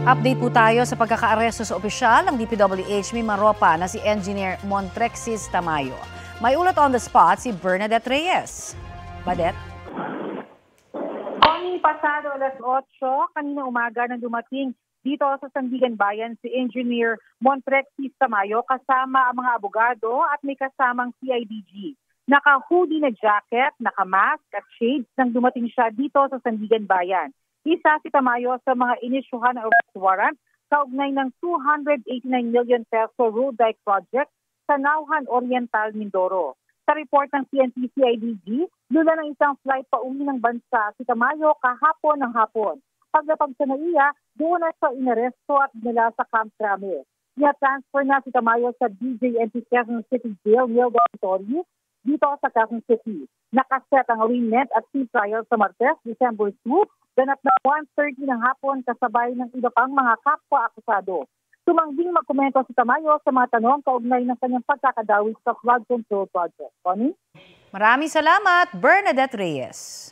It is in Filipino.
Update po tayo sa pagkakaaresto sa opisyal ng DPWH Mimaropa na si Engineer Montrexis Tamayo. May ulat on the spot si Bernadette Reyes. Badet? Pasado alas 8, kanina umaga nang dumating dito sa Sandigan Bayan si Engineer Montrexis Tamayo kasama ang mga abogado at may kasamang CIDG. Naka-hoodie na jacket, naka-mask at shades nang dumating siya dito sa Sandigan Bayan. Isa si Tamayo sa mga inisyuhan ng arrest warrant kaugnay ng 289 million peso road dike project sa Nauhan Oriental, Mindoro. Sa report ng PNP-CIDG, lula ng isang flight pauwi ng bansa si Tamayo kahapon ng hapon. Paglapag sa NAIA, doon na siya inaresto at dinala sa Camp Crame. Ina-transfer na si Tamayo sa DJNP Quezon City Jail, Neil Dormitory, dito sa Quezon City. Nakaset ang arraignment at plea trial sa Martes, December 2, ganap na 1:30 ng hapon kasabay ng iba pang mga kapwa-akusado. Tumangging magkomento si Tamayo sa mga tanong kaugnay ng kanyang pagkakadawit sa flood control project. Connie? Maraming salamat, Bernadette Reyes.